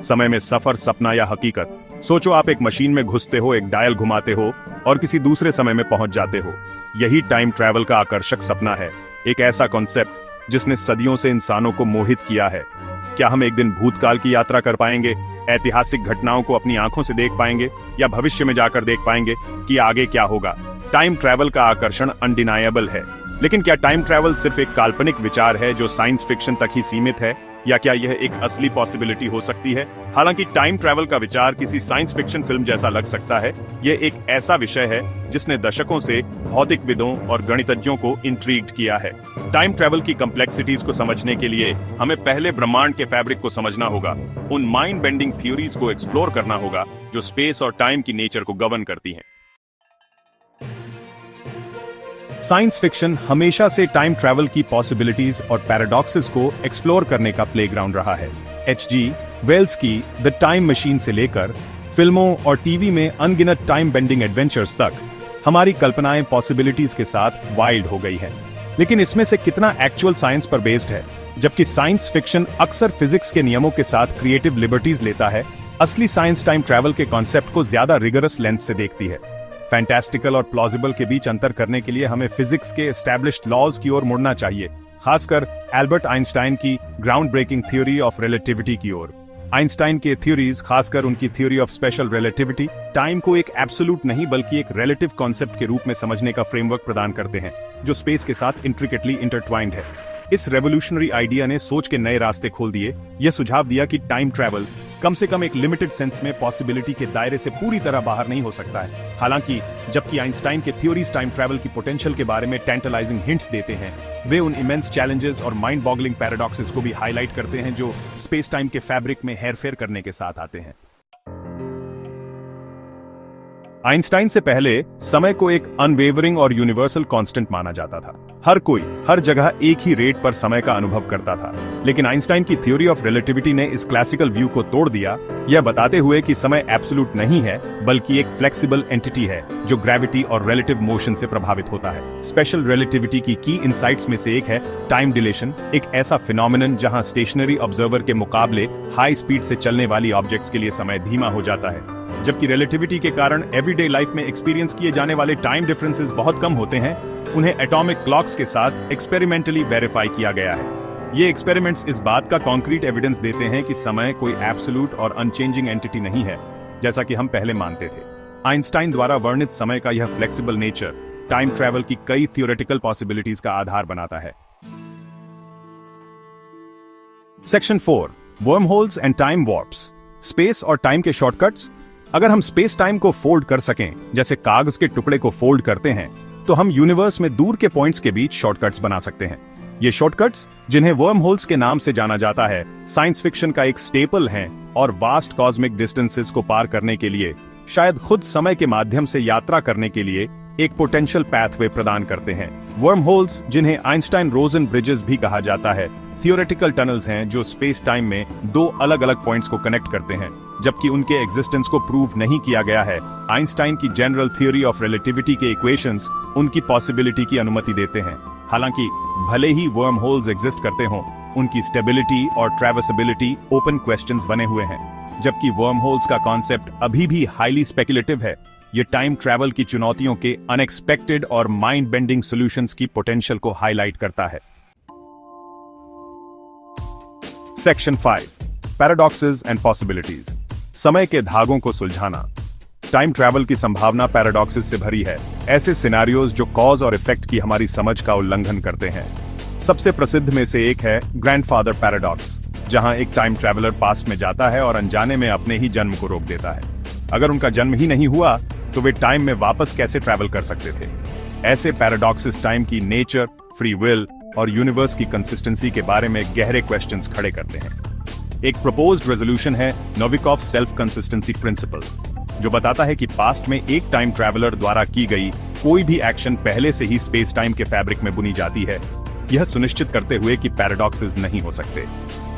समय में सफर, सपना या हकीकत। सोचो आप एक मशीन में घुसते हो, एक डायल घुमाते हो और किसी दूसरे समय में पहुंच जाते हो। यही टाइम ट्रैवल का आकर्षक सपना है, एक ऐसा कॉन्सेप्ट जिसने सदियों से इंसानों को मोहित किया है। क्या हम एक दिन भूतकाल की यात्रा कर पाएंगे, ऐतिहासिक घटनाओं को अपनी आंखों से देख पाएंगे, या भविष्य में जाकर देख पाएंगे कि आगे क्या होगा? टाइम ट्रैवल का आकर्षण अनडिनायबल है, लेकिन क्या टाइम ट्रैवल सिर्फ एक काल्पनिक विचार है जो साइंस फिक्शन तक ही सीमित है, या क्या यह एक असली पॉसिबिलिटी हो सकती है? हालांकि टाइम ट्रैवल का विचार किसी साइंस फिक्शन फिल्म जैसा लग सकता है, यह एक ऐसा विषय है जिसने दशकों से भौतिकविदों और गणितज्ञों को इंट्रीग्ड किया है। टाइम ट्रैवल की कॉम्प्लेक्सिटीज को समझने के लिए हमें पहले ब्रह्मांड के फैब्रिक को समझना होगा, उन माइंड बेंडिंग थ्योरीज को एक्सप्लोर करना होगा जो स्पेस और टाइम की नेचर को गवर्न करती हैं। साइंस फिक्शन हमेशा से टाइम ट्रैवल की पॉसिबिलिटीज और पैराडॉक्सेस को एक्सप्लोर करने का प्लेग्राउंड रहा है। H.G. वेल्स की द टाइम मशीन से लेकर फिल्मों और टीवी में अनगिनत टाइम बेंडिंग एडवेंचर्स तक हमारी कल्पनाएं पॉसिबिलिटीज के साथ वाइल्ड हो गई हैं। लेकिन इसमें से कितना एक्चुअल साइंस पर बेस्ड है? जबकि साइंस फिक्शन अक्सर फिजिक्स के नियमों के साथ क्रिएटिव लिबर्टीज लेता है, असली साइंस टाइम ट्रैवल के कॉन्सेप्ट को ज्यादा रिगरस लेंस से देखती है। फैंटास्टिकल और प्लॉजिबल के बीच अंतर करने के लिए हमें फिजिक्स के एस्टैब्लिश्ड लॉज की ओर मुड़ना चाहिए, खासकर एल्बर्ट आइंस्टाइन की ground breaking theory of relativity की ओर। आइंस्टाइन के थ्योरीज, खासकर उनकी theory of special relativity, time को एक एब्सोल्यूट नहीं बल्कि एक रिलेटिव कॉन्सेप्ट के रूप में समझने का फ्रेमवर्क प्रदान करते हैं, जो स्पेस के साथ इंट्रिकेटली इंटरट्वाइंड है। इस रेवोल्यूशनरी आइडिया ने सोच के नए रास्ते खोल दिए। यह सुझाव दिया कि टाइम ट्रैवल कम से कम एक लिमिटेड सेंस में पॉसिबिलिटी के दायरे से पूरी तरह बाहर नहीं हो सकता है। हालांकि जबकि आइंस्टाइन के थ्योरीज टाइम ट्रैवल की पोटेंशियल के बारे में टेंटलाइजिंग हिंट्स देते हैं, वे उन इमेंस चैलेंजेस और माइंड बॉगलिंग पैराडॉक्सेस को भी हाईलाइट करते हैं जो स्पेस टाइम के फैब्रिक में हेरफेर करने के साथ आते हैं। आइंस्टाइन से पहले समय को एक अनवेवरिंग और यूनिवर्सल कांस्टेंट माना जाता था। हर कोई हर जगह एक ही रेट पर समय का अनुभव करता था। लेकिन आइंस्टाइन की थ्योरी ऑफ रिलेटिविटी ने इस क्लासिकल व्यू को तोड़ दिया, यह बताते हुए कि समय एब्सोल्यूट नहीं है बल्कि एक फ्लेक्सिबल एंटिटी है जो ग्रेविटी और रिलेटिव मोशन से प्रभावित होता है। स्पेशल रिलेटिविटी की इनसाइट्स में से एक है टाइम डिलेशन, एक ऐसा फिनोमिनन जहां स्टेशनरी ऑब्जर्वर के मुकाबले हाई स्पीड से चलने वाली ऑब्जेक्ट्स के लिए समय धीमा हो जाता है। जबकि रिलेटिविटी के कारण एवरीडे लाइफ में एक्सपीरियंस किए जाने वाले टाइम डिफरेंसेस बहुत कम होते हैं, उन्हें एटॉमिक क्लॉक्स के साथ एक्सपेरिमेंटली वेरीफाई किया गया है। ये एक्सपेरिमेंट्स इस बात का कॉन्क्रीट एविडेंस देते हैं कि समय कोई एब्सोल्यूट और अनचेंजिंग एंटिटी नहीं है, जैसा कि हम पहले मानते थे। आइंस्टाइन द्वारा वर्णित समय का यह फ्लेक्सिबल नेचर टाइम ट्रैवल की कई थियोरेटिकल पॉसिबिलिटीज का आधार बनाता है। Section 4, wormholes and time warps, space और टाइम के शॉर्टकट्स। अगर हम स्पेस टाइम को फोल्ड कर सकें जैसे कागज के टुकड़े को फोल्ड करते हैं, तो हम यूनिवर्स में दूर के पॉइंट्स के बीच शॉर्टकट्स बना सकते हैं। ये शॉर्टकट्स, जिन्हें वर्म होल्स के नाम से जाना जाता है, साइंस फिक्शन का एक स्टेपल हैं और वास्ट कॉस्मिक डिस्टेंसेस को पार करने के लिए, शायद खुद समय के माध्यम से यात्रा करने के लिए एक पोटेंशियल पैथवे प्रदान करते हैं। वर्म होल्स, जिन्हें आइंस्टाइन रोजन ब्रिजेस भी कहा जाता है, थियोरेटिकल टनल्स हैं जो स्पेस टाइम में दो अलग अलग पॉइंट्स को कनेक्ट करते हैं, जबकि उनके एग्जिस्टेंस को प्रूव नहीं किया गया है। आइंस्टाइन की जनरल थ्योरी ऑफ रिलेटिविटी के इक्वेशंस उनकी पॉसिबिलिटी की अनुमति देते हैं। हालांकि भले ही वर्म होल्स एग्जिस्ट करते हों, उनकी स्टेबिलिटी और ट्रैवर्सेबिलिटी ओपन क्वेश्चंस बने हुए हैं। जबकि वर्म होल्स का कॉन्सेप्ट अभी भी हाईली स्पेकुलेटिव है, ये टाइम ट्रैवल की चुनौतियों के अनएक्सपेक्टेड और माइंड बेंडिंग सॉल्यूशंस की पोटेंशियल को हाईलाइट करता है। सेक्शन 5, पैराडॉक्सेस एंड पॉसिबिलिटीज, समय के धागों को सुलझाना। टाइम ट्रैवल की संभावना पैराडॉक्सेस से भरी है, ऐसे सिनेरियोज जो कॉज और इफेक्ट की हमारी समझ का उल्लंघन करते हैं। सबसे प्रसिद्ध में से एक है ग्रैंडफादर पैराडॉक्स, जहां एक टाइम ट्रैवलर पास्ट में जाता है और अनजाने में अपने ही जन्म को रोक देता है। अगर उनका जन्म ही नहीं हुआ तो वे टाइम में वापस कैसे ट्रैवल कर सकते थे? ऐसे पैराडॉक्सेस टाइम की नेचर, फ्री विल और यूनिवर्स की कंसिस्टेंसी के बारे में गहरे क्वेश्चंस खड़े करते हैं। एक प्रपोज्ड रेजोल्यूशन है नोविकोव सेल्फ कंसिस्टेंसी प्रिंसिपल, जो बताता है कि पास्ट में एक टाइम ट्रैवलर द्वारा की गई कोई भी एक्शन पहले से ही स्पेस टाइम के फैब्रिक में बुनी जाती है, यह सुनिश्चित करते हुए कि पैराडॉक्सेस नहीं हो सकते।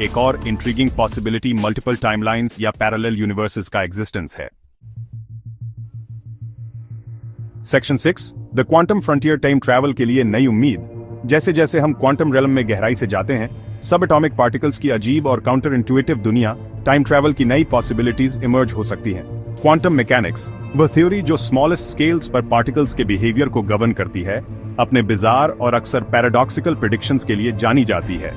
एक और इंट्रिगिंग पॉसिबिलिटी मल्टीपल टाइमलाइंस या पैरेलल यूनिवर्सेस का एग्जिस्टेंस है। Section 6, the quantum frontier time travel के लिए नई उम्मीद। जैसे जैसे हम क्वांटम रेलम में गहराई से जाते हैं, सब एटॉमिक पार्टिकल्स की अजीब और काउंटर इंट्यूटिव दुनिया, टाइम ट्रैवल की नई पॉसिबिलिटीज इमर्ज हो सकती हैं। क्वांटम मैकेनिक्स, वह थ्योरी जो स्मॉलेस्ट स्केल्स पर पार्टिकल्स के बिहेवियर को गवर्न करती है, अपने बिजार और अक्सर पैराडॉक्सिकल प्रेडिक्शंस के लिए जानी जाती है।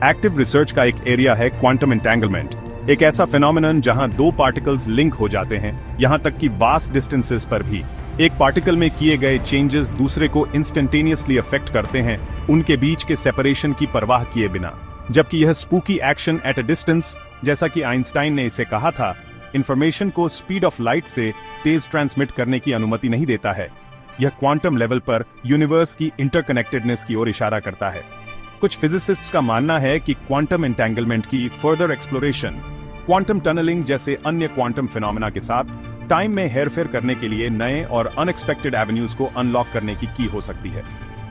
एक्टिव रिसर्च का एक एरिया है क्वांटम एंटेंगलमेंट, एक ऐसा फिनोमेनन जहां दो पार्टिकल्स लिंक हो जाते हैं, यहां तक कि वास्ट डिस्टेंसेस पर भी। एक पार्टिकल में किए गए चेंजेस दूसरे को इंस्टेंटेनियसली अफेक्ट करते हैं, उनके बीच के सेपरेशन की परवाह किए बिना। जबकि यह spooky action at a distance, जैसा कि आइंस्टाइन ने इसे कहा था, इंफॉर्मेशन को स्पीड ऑफ लाइट से तेज ट्रांसमिट करने की अनुमति नहीं देता है। यह क्वांटम लेवल पर यूनिवर्स की इंटरकनेक्टेडनेस की ओर इशारा करता है। कुछ फिजिसिस्ट्स का मानना है कि क्वांटम एंटेंगलमेंट की फर्दर एक्सप्लोरेशन क्वांटम टनलिंग जैसे अन्य क्वांटम फिनोमेना के साथ टाइम में हेरफेर करने के लिए नए और अनएक्सपेक्टेड एवेन्यूज को अनलॉक करने की हो सकती है।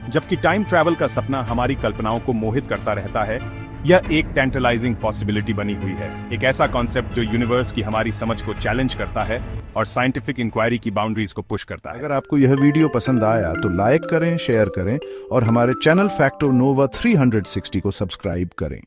जबकि टाइम ट्रैवल का सपना हमारी कल्पनाओं को मोहित करता रहता है, यह एक टेंटलाइजिंग पॉसिबिलिटी बनी हुई है, एक ऐसा कॉन्सेप्ट जो यूनिवर्स की हमारी समझ को चैलेंज करता है और साइंटिफिक इंक्वायरी की बाउंड्रीज को पुश करता है। अगर आपको यह वीडियो पसंद आया तो लाइक करें, शेयर करें और हमारे चैनल फैक्टो नोवा 360 को सब्सक्राइब करें।